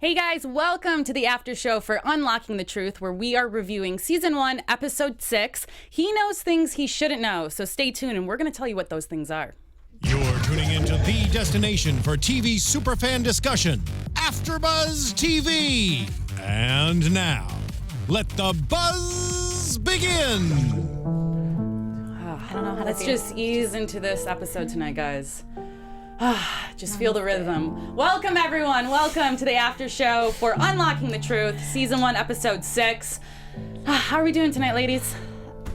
Hey guys, welcome to the after show for Unlocking the Truth, where we are reviewing season 1, episode 6. He knows things he shouldn't know, so stay tuned and we're going to tell you what those things are. You're tuning into the destination for TV superfan discussion, AFTERBUZZ TV. And now, let the buzz begin. I don't know how Let's just ease into this episode tonight, guys. Just feel the rhythm. Welcome, everyone. Welcome to the after show for Unlocking the Truth, season 1, episode 6. How are we doing tonight, ladies?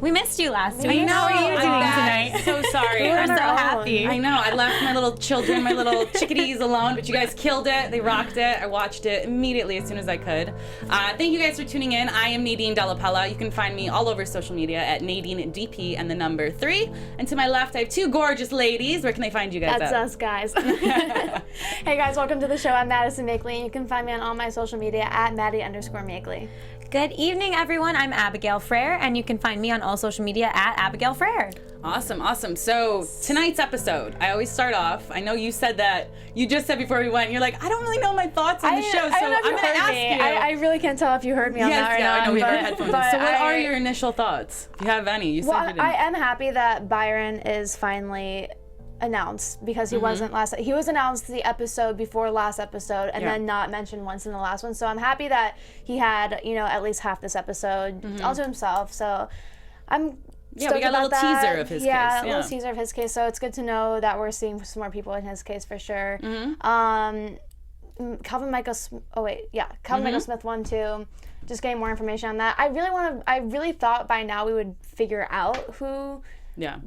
We missed you last week. I know. How are you doing tonight? So sorry. We're so happy. I know. I left my little children, my little chickadees alone, but you guys killed it. They rocked it. I watched it immediately as soon as I could. Thank you guys for tuning in. I am Nadine Della Pelle. You can find me all over social media at Nadine DP and the number 3. And to my left, I have two gorgeous ladies. Where can they find you guys That's at? us, guys. Hey, guys. Welcome to the show. I'm Maddie Makely, and you can find me on all my social media at Maddie_Makely. Good evening, everyone. I'm Abigail Fraher, and you can find me on all social media at Abigail Fraher. Awesome, awesome. So tonight's episode, I always start off. I know you said that, you just said before we went, you're like, I don't really know my thoughts on the show, so I'm going to ask you. I really can't tell if you heard me on that right now. I know we have our headphones in. So what are your initial thoughts? If you have any, you said you didn't. I am happy that Byron is finally announced, because he wasn't he was announced the episode before last episode and then not mentioned once in the last one, so I'm happy that he had, you know, at least half this episode all to himself. So I'm we got a little teaser of his case. A little teaser of his case, so it's good to know that we're seeing some more people in his case for sure. Calvin Michael Smith 1 too, just getting more information on that. I really thought by now we would figure out who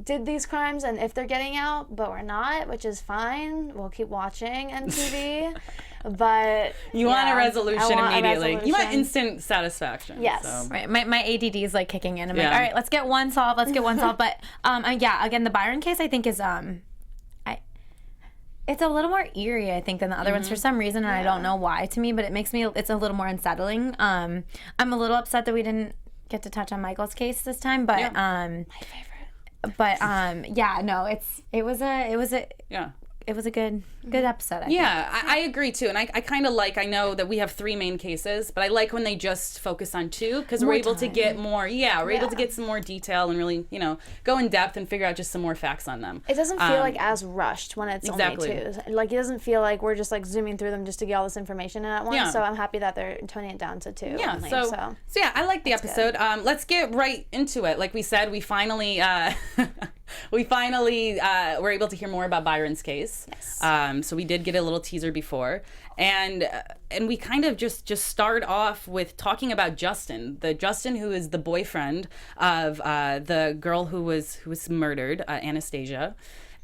did these crimes and if they're getting out, but we're not, which is fine. We'll keep watching MTV. But you want a resolution immediately. You want instant satisfaction. Yes. So. Right. My ADD is like kicking in. I'm like, all right, let's get one solved. But again, the Byron case I think is it's a little more eerie, I think, than the other ones for some reason, and I don't know why to me, but it's a little more unsettling. I'm a little upset that we didn't get to touch on Michael's case this time, but my favorite. But it was a good episode. I think. I agree too, and I kind of I know that we have 3 main cases, but I like when they just focus on 2 because we're able to get more. We're able to get some more detail and really, go in depth and figure out just some more facts on them. It doesn't feel like as rushed when it's only 2. Like it doesn't feel like we're just like zooming through them just to get all this information in at once. So I'm happy that they're toning it down to 2. Only, so I like the episode. Let's get right into it. Like we said, we finally were able to hear more about Byron's case. Yes. So we did get a little teaser before, and we kind of just start off with talking about Justin who is the boyfriend of the girl who was murdered, Anastasia.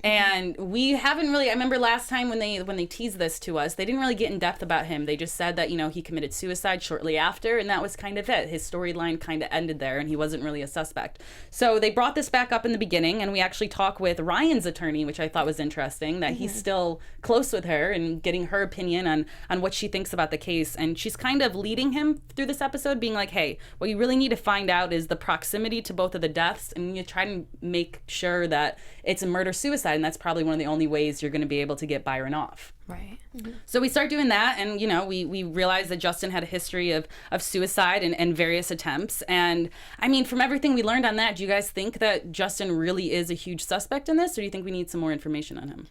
And we haven't really, I remember last time when they teased this to us, they didn't really get in depth about him. They just said that, he committed suicide shortly after, and that was kind of it. His storyline kind of ended there, and he wasn't really a suspect. So they brought this back up in the beginning, and we actually talk with Ryan's attorney, which I thought was interesting, that he's still close with her and getting her opinion on what she thinks about the case. And she's kind of leading him through this episode, being like, hey, what you really need to find out is the proximity to both of the deaths, and you try to make sure that it's a murder-suicide. And that's probably one of the only ways you're going to be able to get Byron off. Right. So we start doing that, and we realize that Justin had a history of suicide and various attempts. And I mean, from everything we learned on that, do you guys think that Justin really is a huge suspect in this, or do you think we need some more information on him?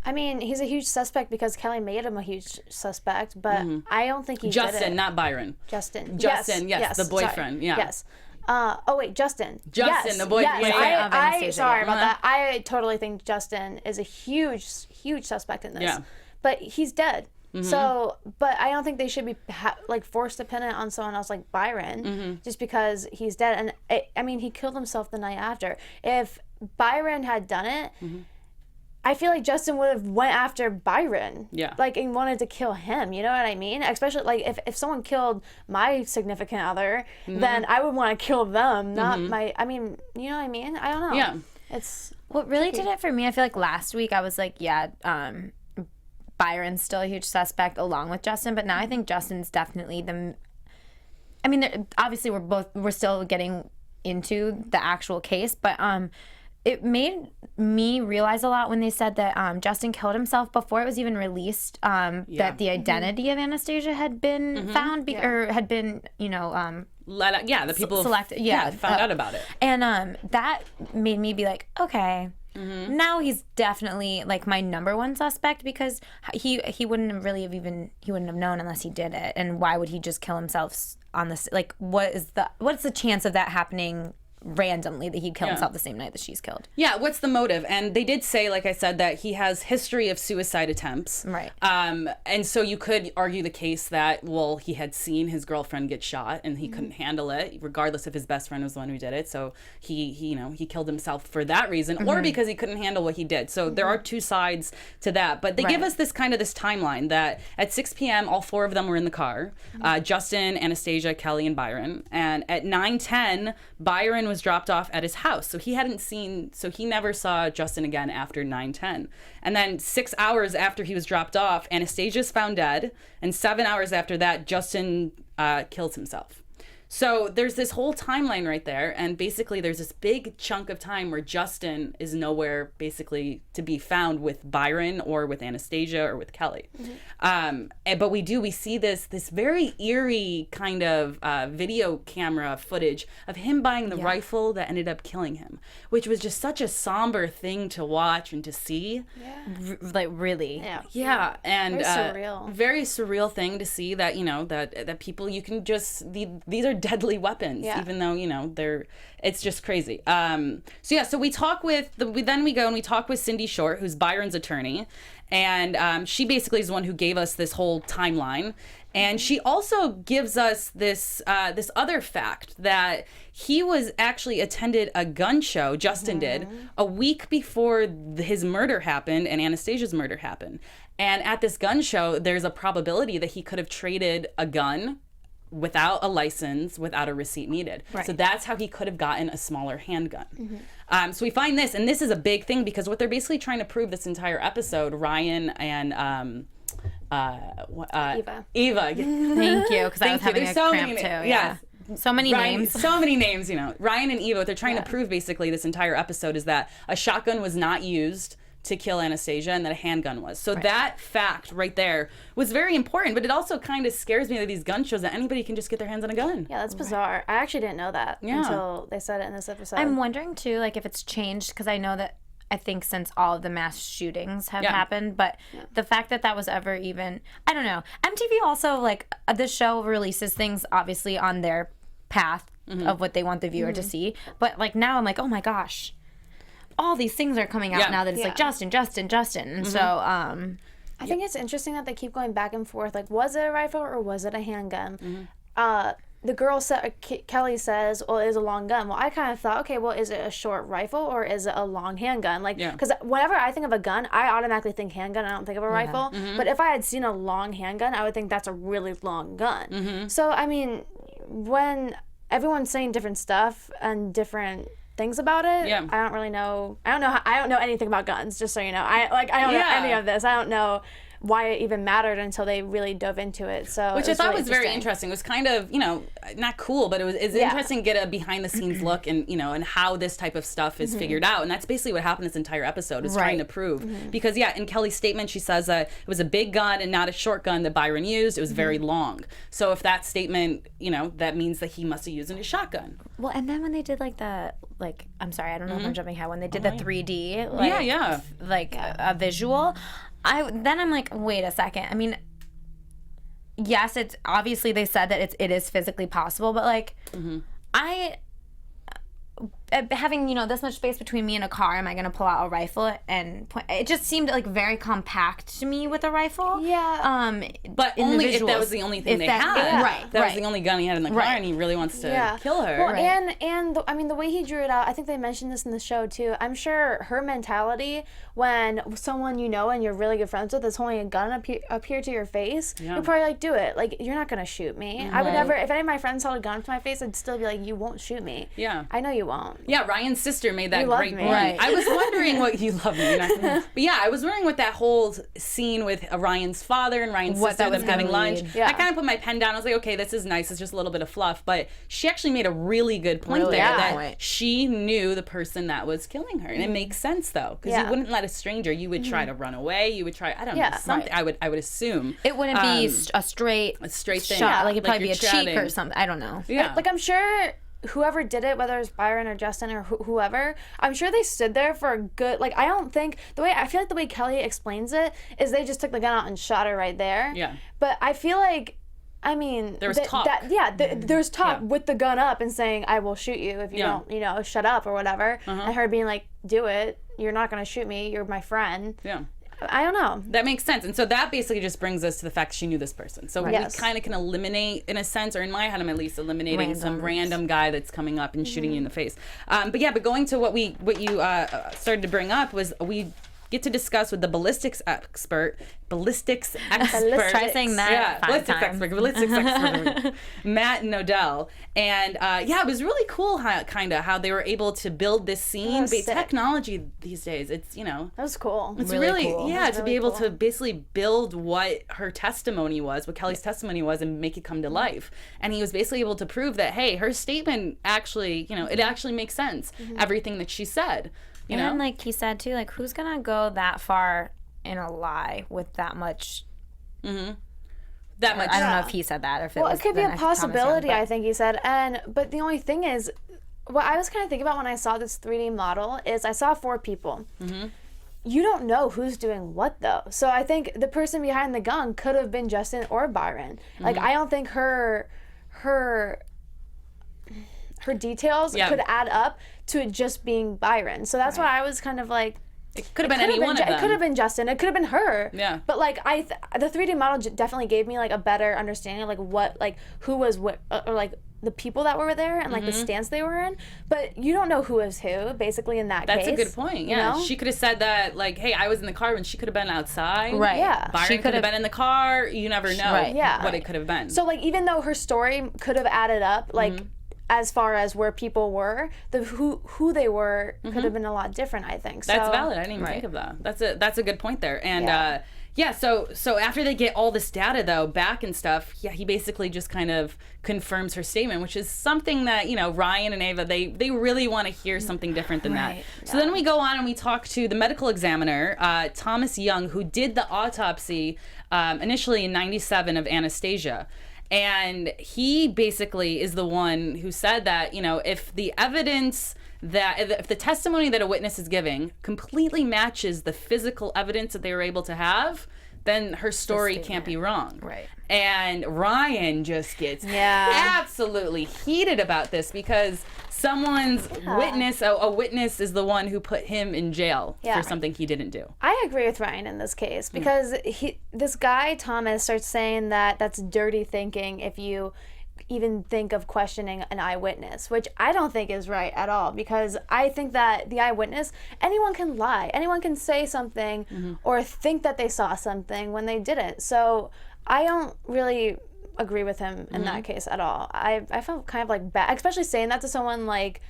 I mean, he's a huge suspect because Kelly made him a huge suspect, but I don't think he did it. Justin, not Byron. Justin, yes, the boyfriend. Sorry. Yes. Justin. Justin, the boyfriend. Yes. Sorry about that. I totally think Justin is a huge suspect in this. Yeah. But he's dead. So, but I don't think they should be forced to pin it on someone else like Byron, just because he's dead. And he killed himself the night after. If Byron had done it, I feel like Justin would have went after Byron. Yeah. And wanted to kill him. You know what I mean? Especially if someone killed my significant other, then I would want to kill them, not my. I mean, you know what I mean? I don't know. Yeah. It's what really did it for me. I feel like last week I was like, Byron's still a huge suspect along with Justin, but now I think Justin's definitely the. I mean, obviously we're still getting into the actual case, but it made me realize a lot when they said that Justin killed himself before it was even released, that the identity of Anastasia had been found, or had been, the people selected. Found out about it. And that made me be like, okay, now he's definitely like my number one suspect, because he wouldn't have really he wouldn't have known unless he did it. And why would he just kill himself on this? Like, what's the chance of that happening randomly, that he'd kill himself the same night that she's killed? Yeah, what's the motive? And they did say, like I said, that he has history of suicide attempts. Right. And so you could argue the case that, well, he had seen his girlfriend get shot and he couldn't handle it, regardless if his best friend was the one who did it. So he killed himself for that reason, or because he couldn't handle what he did. So there are two sides to that. But they give us this timeline that at 6 p.m., all four of them were in the car. Justin, Anastasia, Kelly, and Byron. And at 9:10, Byron was dropped off at his house. So he never saw Justin again after 9:10. And then 6 hours after he was dropped off, Anastasia's found dead. And 7 hours after that, Justin kills himself. So there's this whole timeline right there, and basically there's this big chunk of time where Justin is nowhere basically to be found with Byron or with Anastasia or with Kelly. But we see this very eerie kind of video camera footage of him buying the rifle that ended up killing him, which was just such a somber thing to watch and to see. Like, really. Yeah. And very surreal thing to see that, that people, you can just, these are deadly weapons, even though, it's just crazy. So we talk with, then we go and we talk with Cindy Short, who's Byron's attorney. And she basically is the one who gave us this whole timeline. And she also gives us this other fact that he was actually attended a gun show, Justin did, a week before his murder happened and Anastasia's murder happened. And at this gun show, there's a probability that he could have traded a gun without a license, without a receipt needed. Right. So that's how he could have gotten a smaller handgun. So we find this, and this is a big thing, because what they're basically trying to prove this entire episode, Ryan and Eva. Thank you, because I was having a cramp too. Yeah. So many names. So many names, Ryan and Eva, what they're trying to prove basically this entire episode is that a shotgun was not used to kill Anastasia and that a handgun was. So that fact right there was very important, but it also kind of scares me that these gun shows that anybody can just get their hands on a gun. Yeah, that's bizarre. I actually didn't know that until they said it in this episode. I'm wondering too, like, if it's changed, because I think since all of the mass shootings have happened, but the fact that was ever even, I don't know. MTV also, like, the show releases things obviously on their path of what they want the viewer to see, but like now I'm like, oh my gosh, all these things are coming out now that it's like Justin. And so I think it's interesting that they keep going back and forth, like, was it a rifle or was it a handgun? The girl said, Kelly says, well, it is a long gun. Well, I kind of thought, okay, well, is it a short rifle or is it a long handgun? Like, because whenever I think of a gun, I automatically think handgun. I don't think of a rifle. But if I had seen a long handgun, I would think that's a really long gun. So, I mean, when everyone's saying different stuff and different things about it, I don't really know. I don't know anything about guns, just so you know. I don't know any of this. I don't know why it even mattered until they really dove into it. So which I thought was very interesting. It was kind of, not cool, but it's interesting to get a behind the scenes look and, and how this type of stuff is figured out. And that's basically what happened this entire episode, is trying to prove. Because in Kelly's statement, she says that it was a big gun and not a short gun that Byron used. It was very long. So if that statement, that means that he must have used a shotgun. Well, and then when they did I'm sorry, I don't know if I'm jumping ahead, when they did the 3D, a visual, I'm like, wait a second. I mean, yes, it's obviously they said that it is physically possible, but like, having this much space between me and a car, am I going to pull out a rifle and point? It just seemed like very compact to me with a rifle. But only if that was the only thing they had. Right. That was the only gun he had in the car, and he really wants to kill her. Well, and the way he drew it out, I think they mentioned this in the show too. I'm sure her mentality when someone and you're really good friends with is holding a gun up here to your face, you're probably like, do it. Like, you're not going to shoot me. I would never, if any of my friends held a gun to my face, I'd still be like, you won't shoot me. Yeah. I know you won't. don't. Yeah, Ryan's sister made that You love great me. point. Right. I was wondering what you love me. But yeah, I was wondering what that whole scene with Ryan's father and Ryan's What sister, that was them having gonna lunch. lead. Yeah. I kind of put my pen down. I was like, okay, this is nice. It's just a little bit of fluff. But she actually made a really good point Really there good that point. she knew the person that was killing her, and it makes sense though, because you wouldn't let a stranger. You would try to run away. You would try. I don't know something. I would assume It wouldn't be a straight thing. shot. Like it'd probably be you're a cheek chatting. or something. I don't know. Yeah. Like, I'm sure whoever did it, whether it was Byron or Justin or whoever, I'm sure they stood there for a good, like, I don't think, I feel like the way Kelly explains it is they just took the gun out and shot her right there. Yeah. But I feel like, I mean, There was talk. There's talk Yeah. with the gun up and saying, I will shoot you if you don't, shut up or whatever. And her being like, do it. You're not going to shoot me. You're my friend. Yeah. I don't know. That makes sense. And so that basically just brings us to the fact she knew this person. So we Yes. kind of can eliminate, in a sense, or in my head, I'm at least eliminating some Randoms. random guy that's coming up and shooting you in the face. But going to what you started to bring up was we get to discuss with the ballistics expert. Try saying that 5 times. Ballistics expert, Matt Nodell. And it was really cool how they were able to build this scene. was sick. Technology these days, it's, That was cool. it's Really really, cool. yeah, That's to be really able cool. to basically build what her testimony was, what Kelly's testimony was, and make it come to life. And he was basically able to prove that, hey, her statement actually, it actually makes sense. Everything that she said, you know? And like he said too, like who's gonna go that far in a lie with that much? That much. I don't know if he said that or if Well, it was it could be the a next Thomas one, possibility, but- I think he said. But the only thing is, what I was kind of thinking about when I saw this 3D model is I saw 4 people. You don't know who's doing what, though. So I think the person behind the gun could have been Justin or Byron. Like, I don't think her details Yeah. could add up to it just being Byron. So that's why I was kind of like, It could have been any one of them. it could have been Justin. It could have been her. Yeah. But like the 3D model definitely gave me like a better understanding of like what who was what or like the people that were there and like the stance they were in. But you don't know who is who basically in that That's case. a good point. you Yeah, know? she could have said that, like, "Hey, I was in the car," when she could have been outside. Right. Yeah. Byron She could could have have- been in the car. You never know Right. Yeah. what it could have been. So like even though her story could have added up like as far as where people were, the who they were could have been a lot different, I think. That's so, valid. I didn't even think of that. That's a good point there. And Yeah. so after they get all this data though back and stuff, he basically just kind of confirms her statement, which is something that Ryan and Ava they really want to hear something different than that. So then we go on and we talk to the medical examiner, Thomas Young, who did the autopsy initially in '97 of Anastasia. And he basically is the one who said that, if the evidence if the testimony that a witness is giving completely matches the physical evidence that they were able to have, then her story can't be wrong. Right. And Ryan just gets Yeah. absolutely heated about this because someone's witness, a witness is the one who put him in jail Yeah. for something he didn't do. I agree with Ryan in this case because this guy Thomas starts saying that that's dirty thinking if you even think of questioning an eyewitness, which I don't think is right at all, because I think that the eyewitness, anyone can lie, anyone can say something or think that they saw something when they didn't. So I don't really agree with him in that case at all. I felt kind of like bad, especially saying that to someone like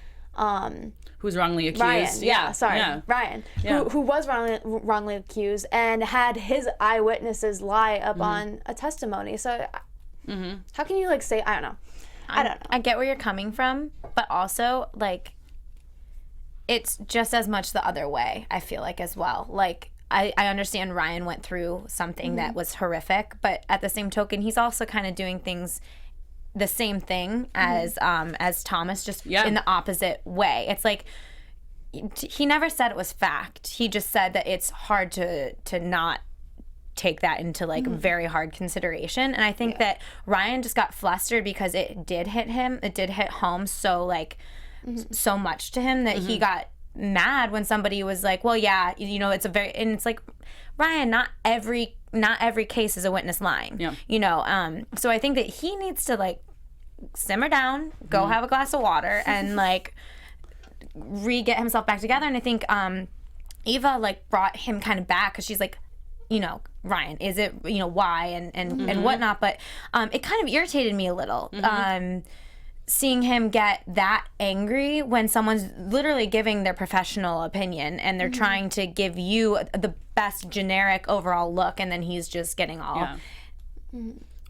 Who's wrongly accused. Ryan, Ryan, Yeah. who was wrongly accused and had his eyewitnesses lie up on a testimony. So how can you like say, I don't know. I get where you're coming from, but also like it's just as much the other way, I feel like, as well. Like I understand Ryan went through something that was horrific, but at the same token, he's also kind of doing things the same thing as Thomas, just in the opposite way. It's like he never said it was fact. He just said that it's hard to not take that into like very hard consideration. And I think that Ryan just got flustered because it did hit him. It did hit home so like so much to him that he got mad when somebody was like, well, yeah, it's a very, and it's like, Ryan, not every case is a witness lying. So I think that he needs to like simmer down, go have a glass of water and like get himself back together. And I think Eva like brought him kind of back because she's like, Ryan, is it, why and whatnot. But it kind of irritated me a little. seeing him get that angry when someone's literally giving their professional opinion and they're trying to give you the best generic overall look, and then he's just getting all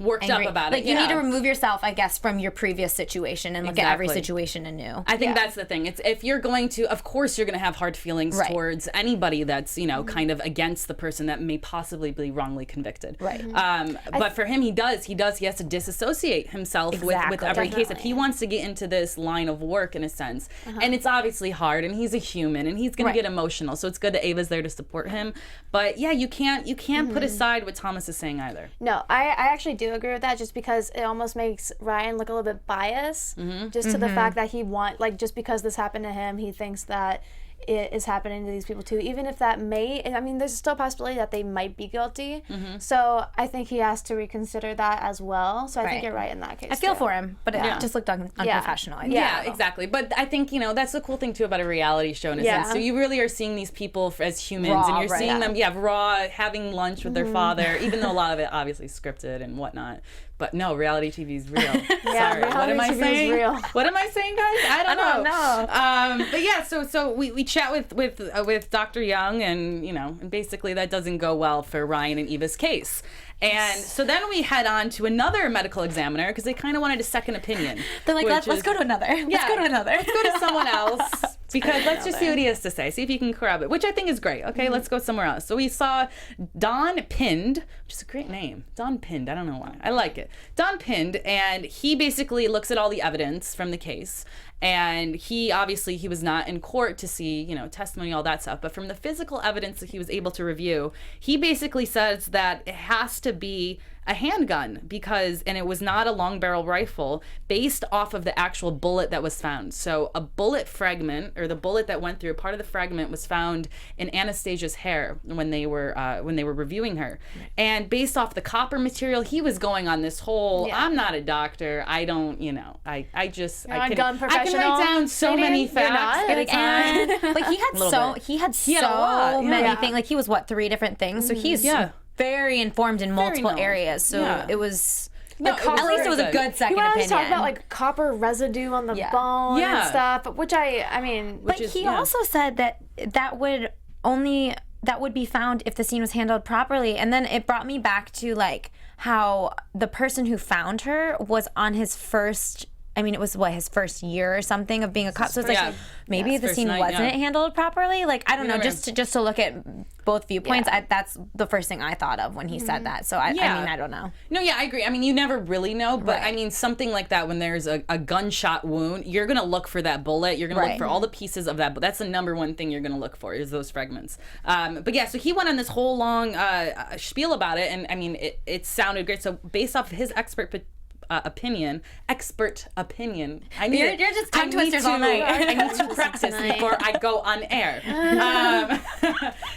worked angry. up about like it. you need to remove yourself, I guess, from your previous situation and look at every situation anew. I think that's the thing. It's if you're going to, of course, you're going to have hard feelings towards anybody that's kind of against the person that may possibly be wrongly convicted. Right. But for him, he has to disassociate himself with every case if he wants to get into this line of work in a sense. And it's obviously hard, and he's a human, and he's going to get emotional. So it's good that Ava's there to support him. But yeah, you can't put aside what Thomas is saying either. No, I actually do agree with that, just because it almost makes Ryan look a little bit biased, just to the fact that just because this happened to him, he thinks that it is happening to these people too, even if that there's still a possibility that they might be guilty. So I think he has to reconsider that as well. So I think you're right in that case. I feel for him, but it just looked unprofessional. Yeah, exactly. But I think, that's the cool thing too about a reality show in a sense. So you really are seeing these people as humans, and you're seeing them, raw, having lunch with their father, even though a lot of it obviously scripted and whatnot. But no, reality TV is real. Sorry, what am I saying? Real. What am I saying, guys? I don't know. But yeah, so we chat with Dr. Young, and basically that doesn't go well for Ryan and Eva's case. And so then we head on to another medical examiner because they kind of wanted a second opinion. They're like, let's go to another. Let's go to another. Let's go to someone else because let's just see what he has to say. See if he can corroborate, which I think is great. Okay, let's go somewhere else. So we saw Don Pind, which is a great name. Don Pind. I don't know why. I like it. Don Pind, and he basically looks at all the evidence from the case. And he was not in court to see, testimony, all that stuff. But from the physical evidence that he was able to review, he basically says that it has to be a handgun and it was not a long barrel rifle based off of the actual bullet that was found. So a bullet fragment, or the bullet that went through, part of the fragment was found in Anastasia's hair when they were reviewing her. And based off the copper material, he was going on this whole, I'm not a doctor, I don't, I can write down so many facts at a time. Like he had so many things. Like he was 3 different things. So he's very informed in multiple areas. So it was at least it was a good second opinion. He talked about copper residue on the bone and stuff, which But he also said that would be found if the scene was handled properly. And then it brought me back to how the person who found her was on his first it was his first year or something of being a cop. So it's maybe the scene wasn't handled properly. I don't know, just to look at both viewpoints. That's the first thing I thought of when he said that. So I don't know. No, I agree. You never really know, but something like that, when there's a gunshot wound, you're gonna look for that bullet. You're gonna look for all the pieces of that. But that's the number one thing you're gonna look for is those fragments. But yeah, so he went on this whole long spiel about it, and it sounded great. So based off his expert opinion. I need you're just tongue twisters all night. I need to practice before I go on air.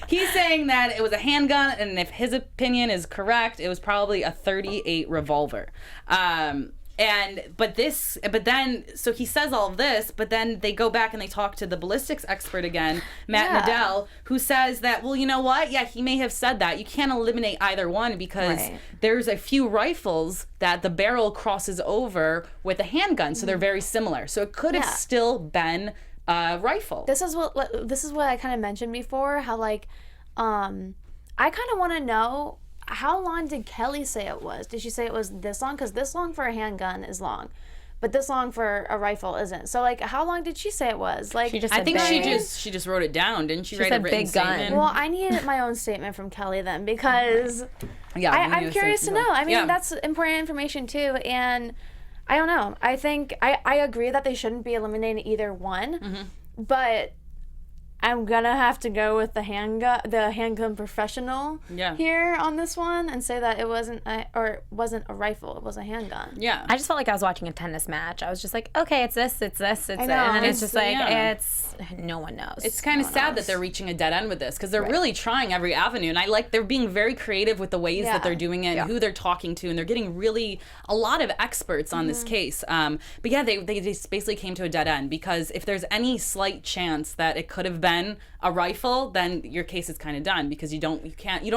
He's saying that it was a handgun, and if his opinion is correct, it was probably a .38 revolver. But then he says all of this, but then they go back and they talk to the ballistics expert again, Matt Nadell, who says that, well, you know what? Yeah, he may have said that. You can't eliminate either one because there's a few rifles that the barrel crosses over with a handgun, so they're very similar. So it could have still been a rifle. This is what I kind of mentioned before, how I kind of want to know, how long did Kelly say it was? Did she say it was this long? Because this long for a handgun is long, but this long for a rifle isn't. So how long did she say it was? She just wrote it down, didn't she? Write a written statement. Well, I needed my own statement from Kelly then, because I'm curious to know. That's important information too, and I don't know. I think I agree that they shouldn't be eliminating either one, but I'm gonna have to go with the handgun professional here on this one and say that it wasn't a rifle, it was a handgun. Yeah. I just felt like I was watching a tennis match. I was just like, okay, it's this, and then it's just it's no one knows. It's kind of sad that they're reaching a dead end with this, because they're really trying every avenue, and they're being very creative with the ways that they're doing it and who they're talking to, and they're getting really a lot of experts on this case. But yeah, they just basically came to a dead end, because if there's any slight chance that it could have been than a rifle, then your case is kind of done because you don't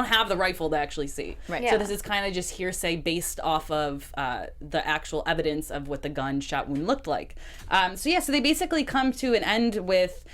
have the rifle to actually see. Right. So this is kind of just hearsay based off of the actual evidence of what the gunshot wound looked like. So they basically come to an end with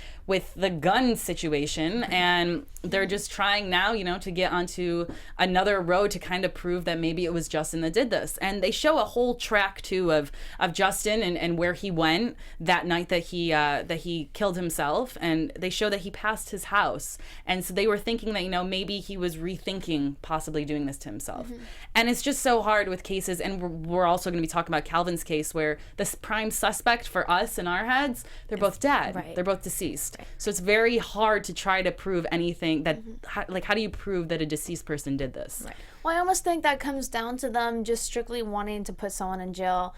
the gun situation, and they're just trying now, to get onto another road to kind of prove that maybe it was Justin that did this. And they show a whole track too of Justin and where he went that night that he killed himself, and they show that he passed his house, and so they were thinking that maybe he was rethinking possibly doing this to himself. And it's just so hard with cases, and we're also going to be talking about Calvin's case where the prime suspect for us in our heads, they're both dead. Right. They're both deceased. So it's very hard to try to prove anything that, how do you prove that a deceased person did this? Right. Well, I almost think that comes down to them just strictly wanting to put someone in jail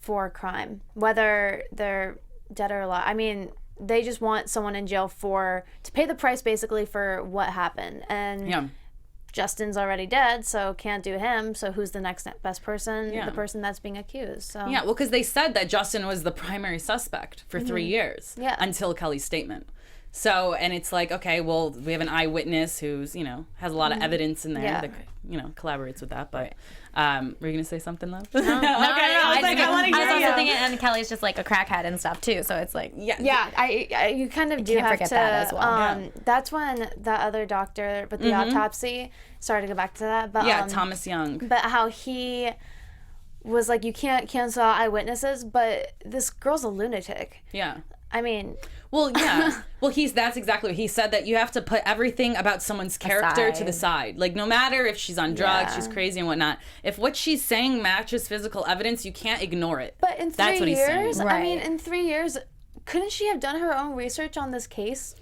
for a crime, whether they're dead or alive. I mean, they just want someone in jail to pay the price basically for what happened. And Justin's already dead, so can't do him. So who's the next best person? The person that's being accused. So well, because they said that Justin was the primary suspect for 3 years until Kelly's statement. So, and it's like, okay, well, we have an eyewitness who's, has a lot of evidence in there that, collaborates with that. But were you going to say something, love? No. I was also thinking, and Kelly's just like a crackhead and stuff too, so it's like... I you kind of do can't have forget to... that as well. That's when that other doctor with the autopsy, sorry to go back to that, but... Thomas Young. But how he was like, you can't cancel eyewitnesses, but this girl's a lunatic. Yeah. I mean... Well, yeah. Well, that's exactly what he said, that you have to put everything about someone's character to the side. Like, no matter if she's on drugs, she's crazy and whatnot, if what she's saying matches physical evidence, you can't ignore it. But in 3 That's what he's saying. years, I mean, in 3 years, couldn't she have done her own research on this case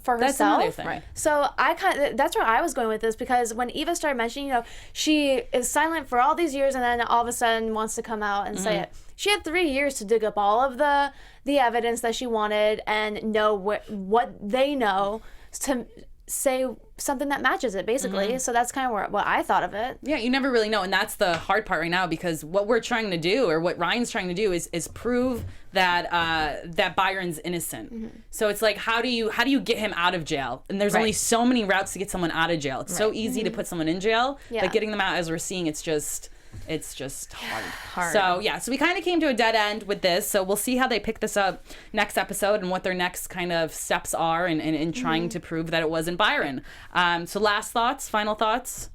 for herself? That's another thing. Right. So that's where I was going with this, because when Eva started mentioning, she is silent for all these years and then all of a sudden wants to come out and say it. She had 3 years to dig up all of the evidence that she wanted and know what they know to say something that matches it, basically. So that's kind of what I thought of it. Yeah, you never really know, and that's the hard part right now, because what we're trying to do, or what Ryan's trying to do, is prove that that Byron's innocent. So it's like, how do you get him out of jail? And there's only so many routes to get someone out of jail. It's so easy to put someone in jail, but getting them out, as we're seeing, it's just hard. So we kind of came to a dead end with this. So we'll see how they pick this up next episode and what their next kind of steps are in trying to prove that it wasn't Byron. So final thoughts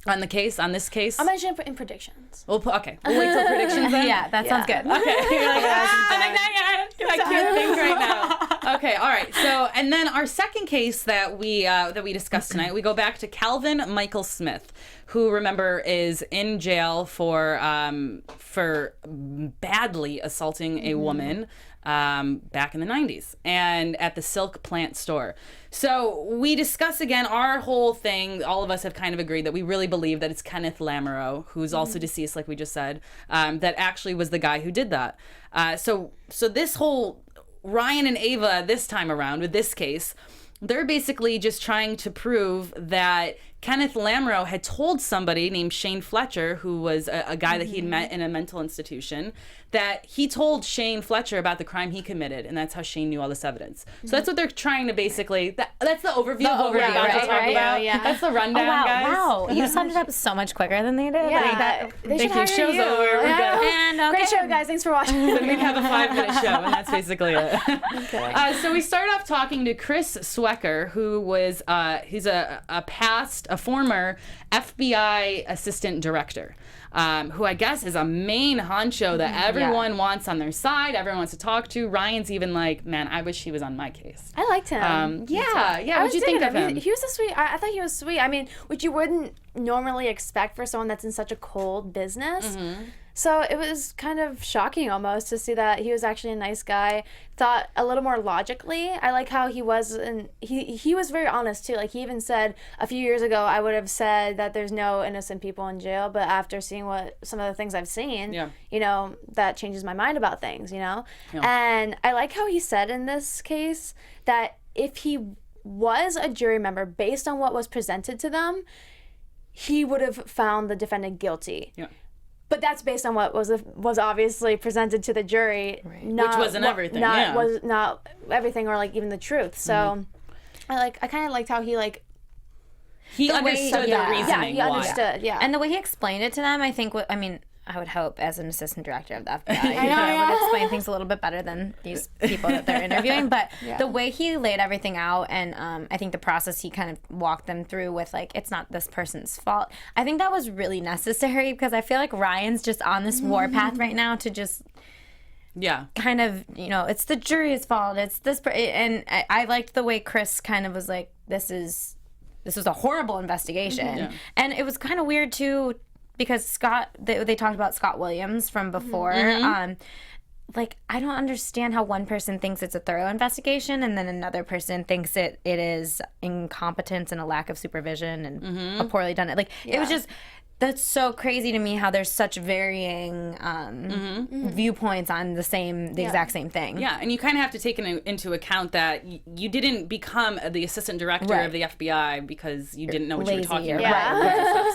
on this case? I'll mention it in predictions. We'll wait till predictions then? Yeah, that sounds good. Okay. You're like, I can't think right now. Okay, all right. So, and then our second case that we discussed tonight, we go back to Calvin Michael Smith, who, remember, is in jail for badly assaulting a woman back in the 90s and at the Silk Plant store. So we discuss again our whole thing. All of us have kind of agreed that we really believe that it's Kenneth Lamoureux, who's also deceased, like we just said, that actually was the guy who did that. So this whole Ryan and Ava this time around with this case, they're basically just trying to prove that Kenneth Lamoureux had told somebody named Shane Fletcher, who was a guy that he'd met in a mental institution, that he told Shane Fletcher about the crime he committed, and that's how Shane knew all this evidence. So that's what they're trying to basically, that's the overview of what we're about to talk about. Yeah. That's the rundown, guys. Wow, you summed it up so much quicker than they did. Yeah, they should hire show's you. over. We're good. And Great show, guys. Thanks for watching. Then we'd have a 5-minute show, and that's basically it. So we start off talking to Chris Swecker, who was he's a former FBI assistant director, who I guess is a main honcho that everyone wants on their side, everyone wants to talk to. Ryan's even like, man, I wish he was on my case. I liked him. What'd you think of him? He was a sweet. I thought he was sweet. I mean, which you wouldn't normally expect for someone that's in such a cold business. So it was kind of shocking almost to see that he was actually a nice guy, thought a little more logically. I like how he was, and he was very honest too. Like, he even said a few years ago, I would have said that there's no innocent people in jail, but after seeing some of the things I've seen, that changes my mind about things, And I like how he said in this case that if he was a jury member, based on what was presented to them, he would have found the defendant guilty. But that's based on what was obviously presented to the jury, which wasn't everything. Was not everything, or like even the truth. So, I kind of liked how he understood the reasoning. He understood. Yeah, and the way he explained it to them, I think. I would hope, as an assistant director of the FBI, would explain things a little bit better than these people that they're interviewing. But the way he laid everything out, and I think the process he kind of walked them through with, like, it's not this person's fault. I think that was really necessary, because I feel like Ryan's just on this warpath right now to just kind of, it's the jury's fault. It's this, and I liked the way Chris kind of was like, this was a horrible investigation, and it was kind of weird too. Because Scott, they talked about Scott Williams from before. Like, I don't understand how one person thinks it's a thorough investigation and then another person thinks it is incompetence and a lack of supervision and a poorly done it. Like, it was just, that's so crazy to me how there's such varying viewpoints on the exact same thing. Yeah, and you kind of have to take into account that you didn't become the assistant director of the FBI because you didn't know what you were talking about.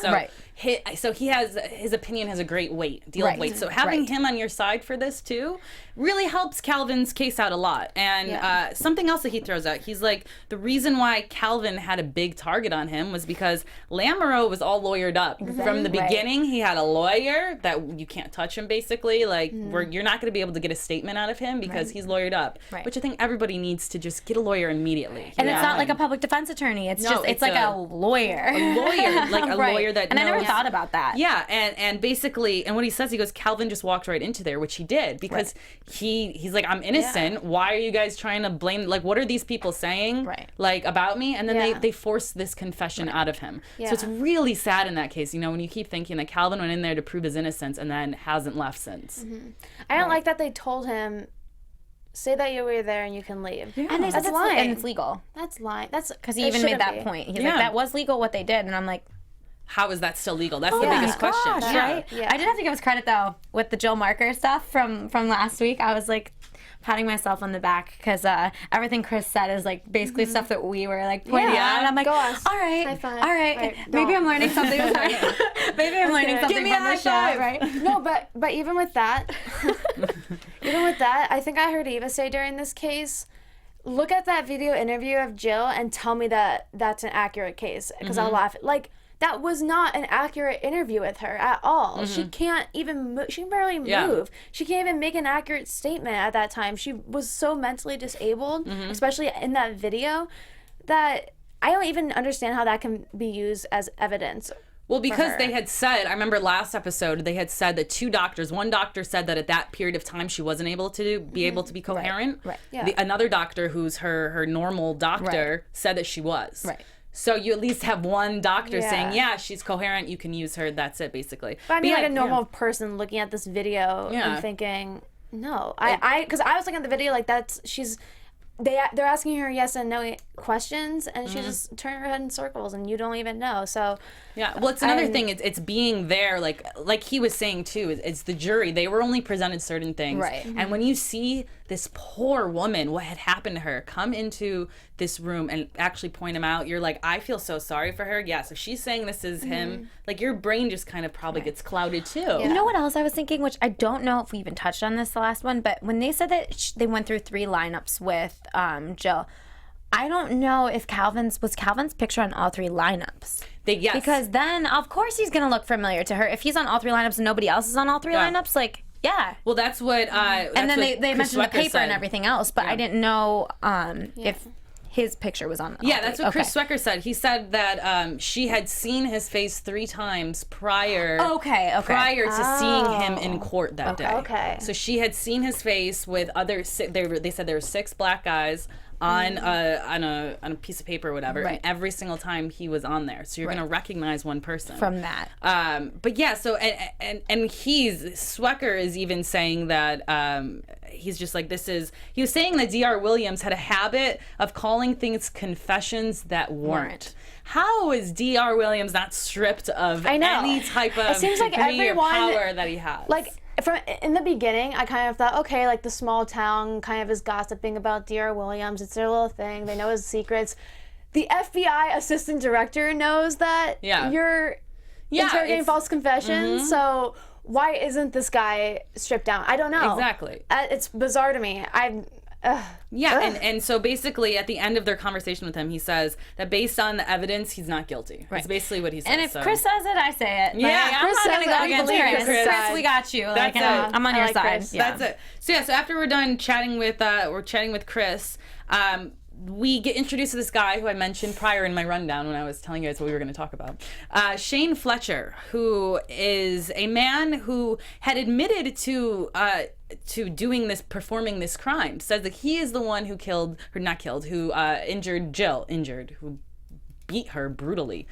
So his opinion has a great deal of weight. So having him on your side for this too really helps Calvin's case out a lot. And something else that he throws out, he's like, the reason why Calvin had a big target on him was because Lamoureux was all lawyered up. From the beginning, he had a lawyer that you can't touch him, basically. Like, you're not going to be able to get a statement out of him because he's lawyered up. Which I think everybody needs to just get a lawyer immediately. And it's not like a public defense attorney. It's like a lawyer. A lawyer. Like a lawyer that knows. And I never thought about that. Yeah, and basically, and what he says, he goes, Calvin just walked right into there, which he did, because he's like, I'm innocent. Why are you guys trying to blame, like, what are these people saying, like, about me? And then they force this confession out of him. So it's really sad in that case, when you keep thinking that Calvin went in there to prove his innocence and then hasn't left since. I don't like that they told him, say that you were there and you can leave. And they said that's lying. And it's legal. That's lying. That's because he even made that point. He's like, that was legal what they did. And I'm like, how is that still legal? That's the biggest question. Right? Yeah. I did have to give us credit, though, with the Jill Marker stuff from last week. I was like patting myself on the back because everything Chris said is like basically stuff that we were like pointing out. And I'm like, all right. Maybe I'm learning something. Maybe I'm learning something from the show, right? No, but even with that, I think I heard Eva say during this case, look at that video interview of Jill and tell me that that's an accurate case, because I'll laugh. Like, that was not an accurate interview with her at all. She can't even move. She can barely move. She can't even make an accurate statement at that time. She was so mentally disabled, especially in that video, that I don't even understand how that can be used as evidence. Well, because they had said, I remember last episode, they had said that two doctors, one doctor said that at that period of time she wasn't able to be able to be coherent. Another doctor, who's her normal doctor, said that she was. So you at least have one doctor saying, she's coherent, you can use her, that's it, basically. But I mean, like a normal person looking at this video and thinking, no. Because I was looking at the video like they're asking her yes and no questions, and she just turned her head in circles, and you don't even know. So well, it's another thing. It's being there, like he was saying too. It's the jury. They were only presented certain things, and when you see this poor woman, what had happened to her, come into this room and actually point him out, you're like, I feel so sorry for her. Yeah, so she's saying this is him. Like, your brain just kind of probably gets clouded too. You know what else I was thinking, which I don't know if we even touched on this the last one, but when they said that they went through 3 lineups with Jill, I don't know if Calvin's picture on all 3 lineups. Because then, of course, he's going to look familiar to her. If he's on all 3 lineups and nobody else is on all 3 lineups, like, well, that's what. And then they mentioned the paper and everything else, but I didn't know if his picture was on. That's what Chris Swecker said. He said that she had seen his face 3 times prior. Prior to seeing him in court that day. So she had seen his face with other. They said there were 6 black guys on a piece of paper or whatever, and every single time he was on there, so you're gonna recognize one person from that. But yeah, so and Swecker is even saying that he's just like, he was saying that D.R. Williams had a habit of calling things confessions that weren't. How is D.R. Williams not stripped of any type of degree or power that he has? Like, in the beginning, I kind of thought, okay, like the small town kind of is gossiping about D.R. Williams. It's their little thing. They know his secrets. The FBI assistant director knows that you're interrogating false confessions. So why isn't this guy stripped down? I don't know. Exactly. It's bizarre to me. And so basically at the end of their conversation with him, he says that based on the evidence, he's not guilty. Right. That's basically what he says. And if Chris says it, I say it. Yeah, I'm not going to go against Chris. Chris, we got you. That's it. I'm on your side. Yeah. That's it. So after we're done chatting with Chris, we get introduced to this guy who I mentioned prior in my rundown when I was telling you guys what we were going to talk about. Shane Fletcher, who is a man who had admitted to performing this crime, says that he is the one who injured Jill, who beat her brutally.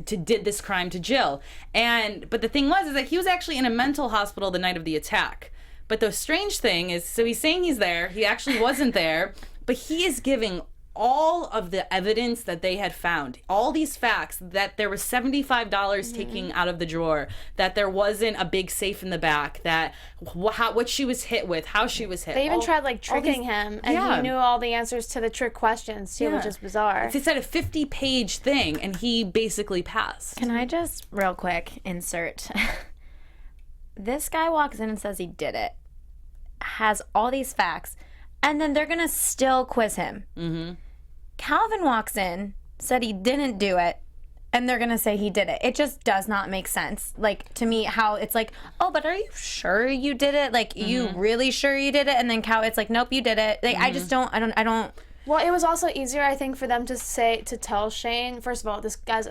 Did this crime to Jill. But the thing is that he was actually in a mental hospital the night of the attack. But the strange thing is, so he's saying he's there, he actually wasn't there, but he is giving all of the evidence that they had found, all these facts, that there was $75 taken out of the drawer, that there wasn't a big safe in the back, that what she was hit with, how she was hit. They even tried tricking him, and he knew all the answers to the trick questions too, which is bizarre. They said a 50-page thing, and he basically passed. Can I just real quick insert? This guy walks in and says he did it, has all these facts, and then they're gonna still quiz him. Mm-hmm. Calvin walks in, said he didn't do it, and they're gonna say he did it. It just does not make sense. To me, how it's oh, but are you sure you did it? You really sure you did it? And then it's nope, you did it. I just don't. I don't. Well, it was also easier, I think, for them to tell Shane. First of all, this guy's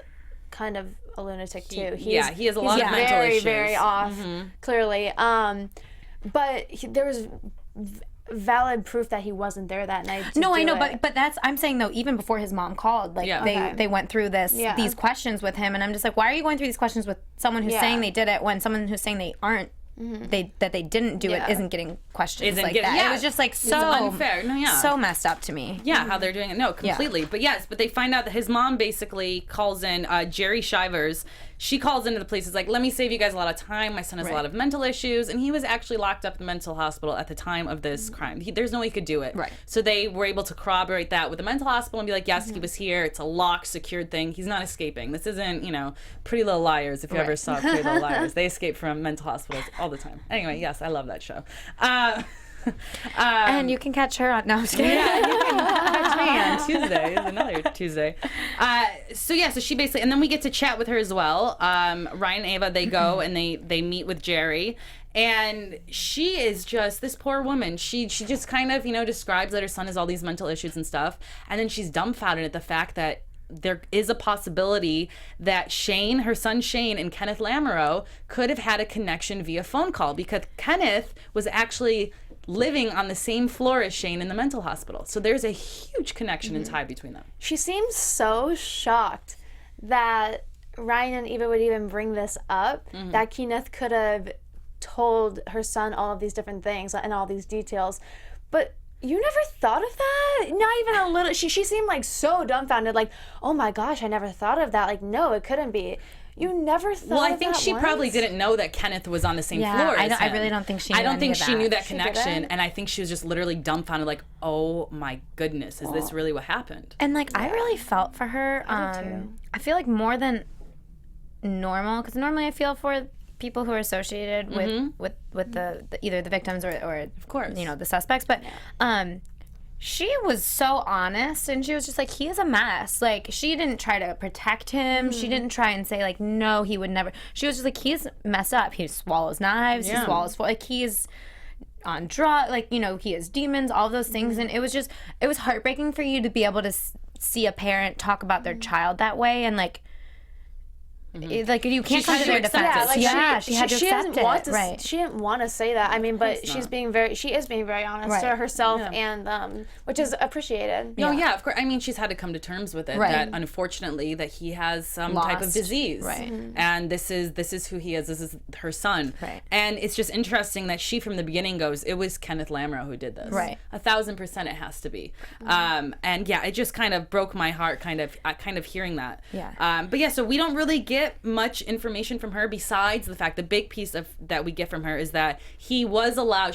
kind of a lunatic too. He has a lot of mental issues. Very off, clearly. But there was valid proof that he wasn't there that night. No, I know, but that's, I'm saying though, even before his mom called, they went through these questions with him, and I'm just why are you going through these questions with someone who's saying they did it when someone who's saying they aren't? That they didn't do it isn't getting questions that. Yeah. It was just so unfair. No, so messed up to me. Yeah, how they're doing it. No, completely. Yeah. But they find out that his mom basically calls in Jerry Shivers. She calls into the police. It's let me save you guys a lot of time. My son has a lot of mental issues, and he was actually locked up in the mental hospital at the time of this crime. There's no way he could do it. Right. So they were able to corroborate that with the mental hospital and be yes, he was here. It's a locked, secured thing. He's not escaping. This isn't, Pretty Little Liars. If you ever saw Pretty Little Liars, they escape from mental hospitals all the time. Anyway, yes, I love that show. And you can catch her on. No, I'm just kidding. Yeah, you can catch me on Tuesday. It's another Tuesday. So she basically, and then we get to chat with her as well. Ryan and Ava, they go and they meet with Jerry. And she is just, this poor woman, she just kind of, describes that her son has all these mental issues and stuff. And then she's dumbfounded at the fact that there is a possibility that her son Shane and Kenneth Lamoureux could have had a connection via phone call, because Kenneth was actually living on the same floor as Shane in the mental hospital. So there's a huge connection and tie between them. She seems so shocked that Ryan and Eva would even bring this up, that Kenneth could have told her son all of these different things and all these details. But you never thought of that? Not even a little. She seemed so dumbfounded, oh my gosh, I never thought of that. No, it couldn't be. You never thought. Well, I think she probably didn't know that Kenneth was on the same floor as him. I really don't think she knew I don't think she knew that She connection, didn't? and I think she was just literally dumbfounded, oh my goodness, is this really what happened? And I really felt for her. I feel more than normal, because normally I feel for people who are associated with the either the victims or of course, the suspects, but she was so honest, and she was just he is a mess. She didn't try to protect him. She didn't try and say no, he would never. She was just he's messed up. He swallows knives. He swallows he's on drugs. He has demons. All of those things, and it was heartbreaking for you to be able to see a parent talk about their child that way, and you can't come to their defense. She had to accept it. Right. She didn't want to say that. I mean, but she is being very honest to herself, and which is appreciated. No, of course. I mean, she's had to come to terms with it. Right. That unfortunately, that he has some type of disease. Right. And this is who he is. This is her son. Right. And it's just interesting that she, from the beginning, goes, it was Kenneth Lamoureux who did this. Right. 1,000% it has to be. And it just kind of broke my heart, kind of hearing that. Yeah. But so we don't really get get much information from her besides the fact the big piece of that we get from her is that Shane was allowed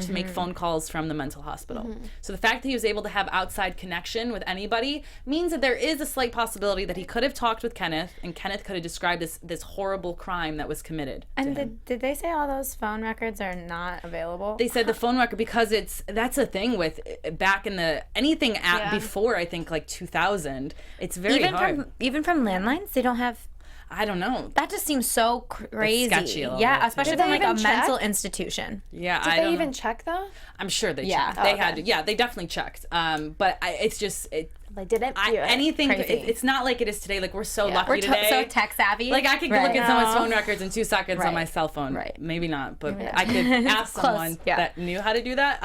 to make phone calls from the mental hospital. So the fact that he was able to have outside connection with anybody means that there is a slight possibility that he could have talked with Kenneth, and Kenneth could have described this horrible crime that was committed. And did they say all those phone records are not available? They said the phone record, because that's a thing with back in the anything before, I think, like 2000, it's very hard. Even from landlines, they don't have. I don't know. That just seems so crazy. It's sketchy a little yeah, bit, especially too. from Did like they a even mental check? institution. Yeah, Did they even check though? I'm sure they Yeah. checked. They Oh, had to. okay. Yeah, they definitely checked. But it's just They didn't do it. anything. Crazy. It's not like it is today. Like we're so lucky We're today. so tech savvy. Like I could Right. look at someone's phone records in 2 seconds on Right. my cell phone. Right. Maybe not, but I could ask Close. someone Yeah. that knew how to do that.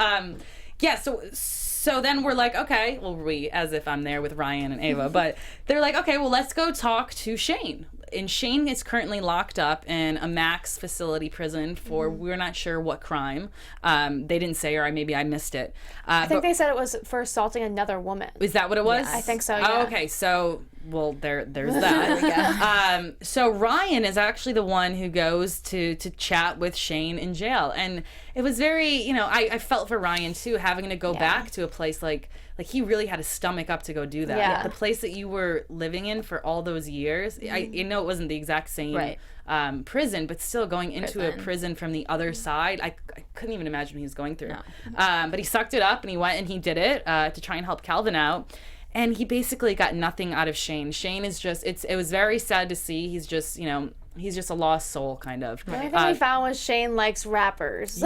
So then we're like, okay, well, as if I'm there with Ryan and Ava, but they're like, okay, well, let's go talk to Shane. And Shane is currently locked up in a max facility prison for we're not sure what crime. They didn't say, or maybe I missed it. I think they said it was for assaulting another woman. Is that what it was? I think so, Oh, yeah. okay, so there's that. So Ryan is actually the one who goes to chat with Shane in jail, and it was very, I felt for Ryan too, having to go back to a place like he really had a stomach up to go do that. Yeah. The place that you were living in for all those years. I know it wasn't the exact same Right. prison, but still going into a prison from the other side, I couldn't even imagine what he was going through. But he sucked it up and he went and he did it to try and help Calvin out. And he basically got nothing out of Shane. Shane is just, it was very sad to see. He's just, he's just a lost soul, kind of. The only thing we found was Shane likes rappers.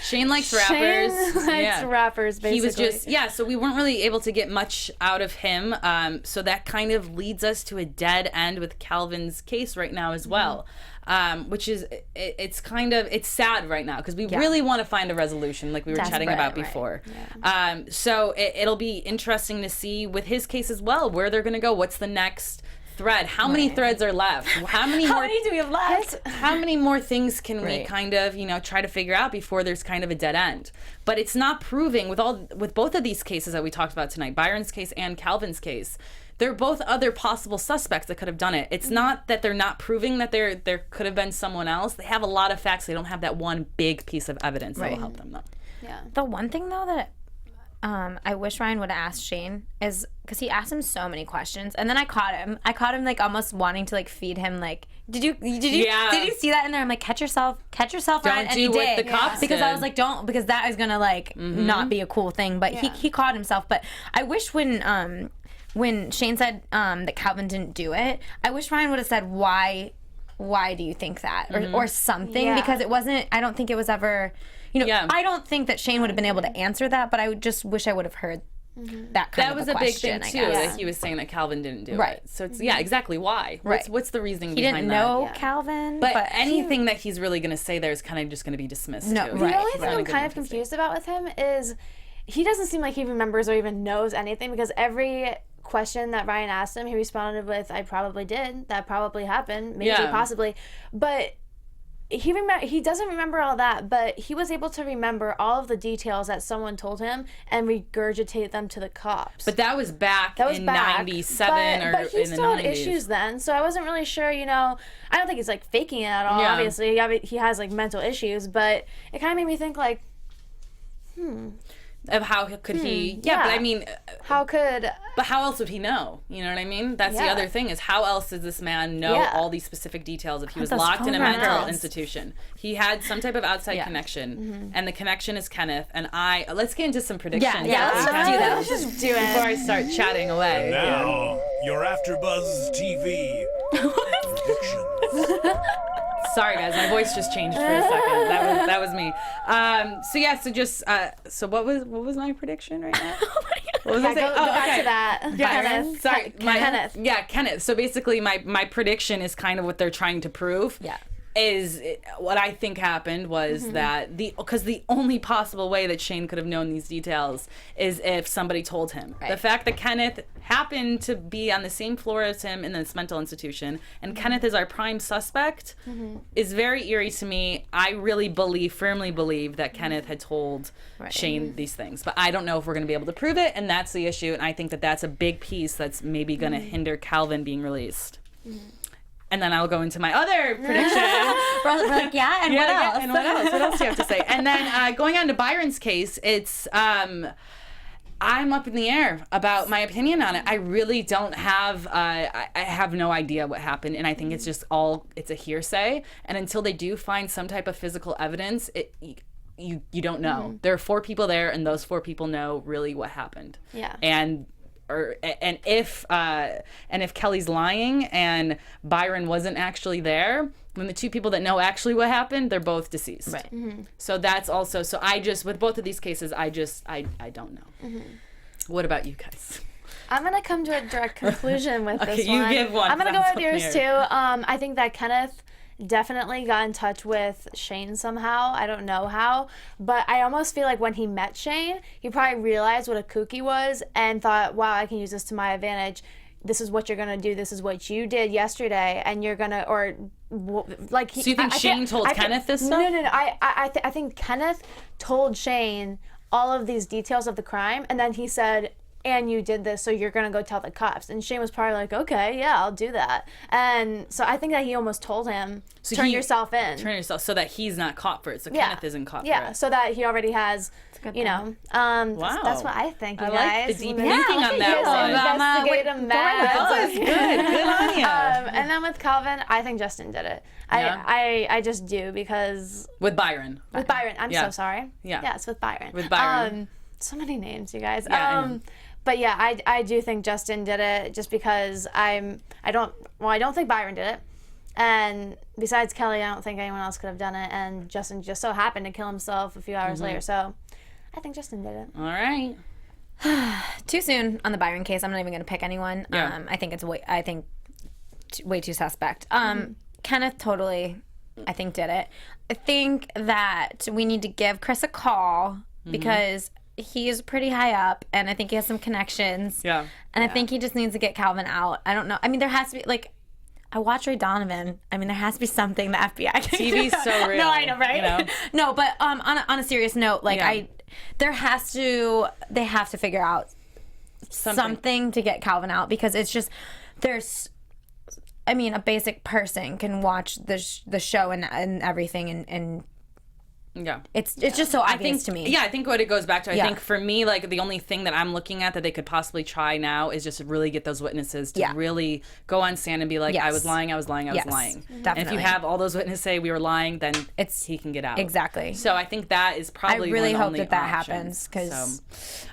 Shane likes rappers. Shane likes rappers, basically. He was just, so we weren't really able to get much out of him. So that kind of leads us to a dead end with Calvin's case right now as well. Which is, it's sad right now because we really want to find a resolution like we were chatting about before. Right. So it'll be interesting to see with his case as well, where they're going to go. What's the next thread? How many threads are left? How many do we have left? How many more things can we kind of, try to figure out before there's kind of a dead end? But it's not proving with both of these cases that we talked about tonight, Byron's case and Calvin's case. They're both other possible suspects that could have done it. It's not that they're not proving that there could have been someone else. They have a lot of facts. They don't have that one big piece of evidence that will help them, though. Yeah. The one thing though that I wish Ryan would have asked Shane is because he asked him so many questions, and then I caught him like almost wanting to like feed him like did you see that in there? I'm like, catch yourself Ryan, and he do what did the cops because did. I was like, don't, because that is gonna like not be a cool thing. But he caught himself. But I wish when Shane said that Calvin didn't do it, I wish Ryan would have said why do you think that or something, because it wasn't, I don't think it was ever, I don't think that Shane would have been able to answer that, but I would just wish I would have heard that kind That of was a a big question, thing I too. guess. That he was saying that Calvin didn't do Right. it. So it's exactly why. Right. What's the reasoning He behind didn't that? know Calvin, But anything that he's really going to say there is kind of just going to be dismissed. No, too. right. The only thing Right. I'm kind of confused about with him is he doesn't seem like he remembers or even knows anything, because every question that Ryan asked him, he responded with, I probably did. That probably happened. Maybe, possibly. But he doesn't remember all that, but he was able to remember all of the details that someone told him and regurgitate them to the cops. But that was back in 97 but he in the still had 90s. issues then, so I wasn't really sure, I don't think he's like faking it at all, Yeah. obviously. He has like mental issues, but it kind of made me think like, Of how could he? Yeah, yeah. but I mean, but how else would he know? You know what I mean? That's the other thing, is how else does this man know all these specific details if he was those locked in a phone mental records. institution? He had some type of outside connection, and the connection is Kenneth. And let's get into some predictions. let's just do that. Let's just do it. Before I start chatting away. Now, your AfterBuzz TV predictions. Sorry, guys, my voice just changed for a second. That was me. So what was my prediction right now? What was I saying? Go back to that. Kenneth. Sorry, Kenneth. Yeah, Kenneth. So basically, my prediction is kind of what they're trying to prove. Yeah. Is what I think happened was that because the only possible way that Shane could have known these details is if somebody told him. Right. The fact that Kenneth happened to be on the same floor as him in this mental institution, and Kenneth is our prime suspect, is very eerie to me. I really firmly believe that Kenneth had told Shane these things, but I don't know if we're going to be able to prove it, and that's the issue. And I think that that's a big piece that's maybe going to hinder Calvin being released. And then I'll go into my other prediction. We're like, yeah, and what else? And what else? What else do you have to say? And then going on to Byron's case, it's I'm up in the air about my opinion on it. I really don't have I have no idea what happened, and I think it's just it's a hearsay. And until they do find some type of physical evidence, you don't know. There are 4 people there, and those 4 people know really what happened. Yeah. And if Kelly's lying and Byron wasn't actually there, then the 2 people that know actually what happened, they're both deceased. Right. So that's also, so I just, with both of these cases, I don't know. What about you guys? I'm going to come to a direct conclusion with this you one. give one. I'm going to go with yours too. I think that Kenneth definitely got in touch with Shane somehow. I don't know how, but I almost feel like when he met Shane, he probably realized what a kook he was and thought, wow, I can use this to my advantage. This is what you're going to do. This is what you did yesterday. And you're going to, or like... So you think Shane told Kenneth this stuff? No. I think Kenneth told Shane all of these details of the crime, and then he said, and you did this, so you're going to go tell the cops. And Shane was probably like, okay, yeah, I'll do that. And so I think that he almost told him, turn yourself in. Turn yourself, so that he's not caught for it. So Kenneth isn't caught for it. Yeah, so that he already has, you know. Wow. That's what I think, you I guys. like the deep thinking on that one. Investigate mad. That was good. Good on you. And then with Calvin, I think Justin did it. I just do because... With Byron. With Byron. I'm so sorry. Yeah. Yeah, it's with Byron. With Byron. So many names, you guys. Yeah, but yeah, I do think Justin did it just because I don't think Byron did it. And besides Kelly, I don't think anyone else could have done it. And Justin just so happened to kill himself a few hours later. So I think Justin did it. All right. Too soon on the Byron case. I'm not even going to pick anyone. Yeah. I think it's way too suspect. Kenneth totally, I think, did it. I think that we need to give Chris a call because he's pretty high up, and I think he has some connections. Yeah. And I think he just needs to get Calvin out. I don't know. I mean, there has to be, like, I watch Ray Donovan. I mean, there has to be something the FBI can do. TV's so real. No, I know, right? You know? No, but on a serious note, like, they have to figure out something to get Calvin out, because it's just, a basic person can watch the show and everything and Yeah. It's just so obvious to me. Yeah, I think what it goes back to, I think for me, like, the only thing that I'm looking at that they could possibly try now is just to really get those witnesses to really go on stand and be like, I was lying. Definitely. And if you have all those witnesses say we were lying, then he can get out. Exactly. So I think that is probably I really hope one of the that only happens, options. because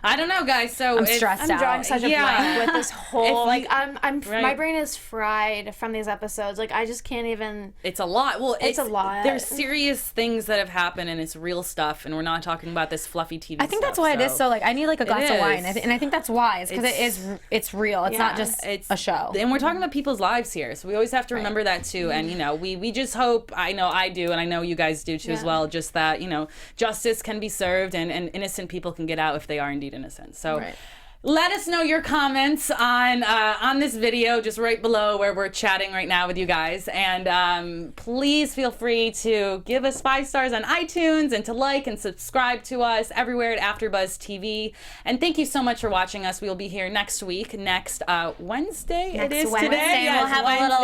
I don't know, guys. So I'm stressed I'm out. drawing such a blank with this whole, like, right. my brain is fried from these episodes. Like, I just can't even. It's a lot. Well, it's a lot. There's serious things that have happened, and it's real stuff. And we're not talking about this fluffy TV I think that's why it is so, like, I need, like, a glass of wine. And I think that's why. It's because it's real. It's not just a show. And we're talking about people's lives here. So we always have to remember that, too. And, you know, we just hope, I know I do, and I know you guys do, too, as well, just that, you know, justice can be served and innocent people can get out if they are indeed innocent. So... Right. Let us know your comments on this video, just right below where we're chatting right now with you guys. And please feel free to give us 5 stars on iTunes and to like and subscribe to us everywhere at AfterBuzz TV. And thank you so much for watching us. We will be here next week, next Wednesday. It is Wednesday. today. We'll have a little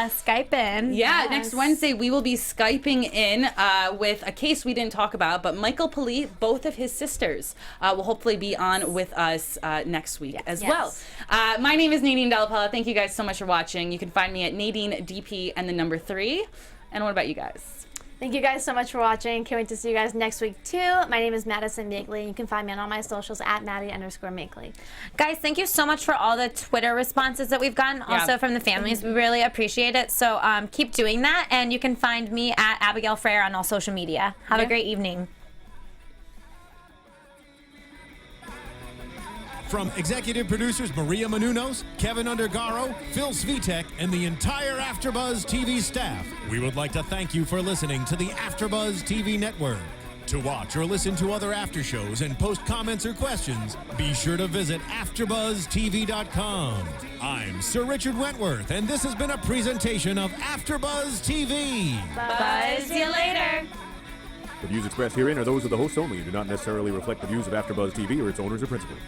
Skype in. Yeah, next Wednesday we will be Skyping in with a case we didn't talk about, but Michael Polite, both of his sisters, will hopefully be on with us next week as well. My name is Nadine Della Pelle. Thank you guys so much for watching. You can find me at Nadine DP and the number 3. And what about you guys? Thank you guys so much for watching. Can't wait to see you guys next week too. My name is Maddie Makely, and you can find me on all my socials at Maddie_Makely. Guys, thank you so much for all the Twitter responses that we've gotten, also from the families. We really appreciate it. So keep doing that, and you can find me at Abigail Fraher on all social media. Have a great evening. From executive producers Maria Menounos, Kevin Undergaro, Phil Svitek, and the entire AfterBuzz TV staff, we would like to thank you for listening to the AfterBuzz TV network. To watch or listen to other after shows and post comments or questions, be sure to visit AfterBuzzTV.com. I'm Sir Richard Wentworth, and this has been a presentation of AfterBuzz TV. Buzz you later. The views expressed herein are those of the hosts only and do not necessarily reflect the views of AfterBuzz TV or its owners or principals.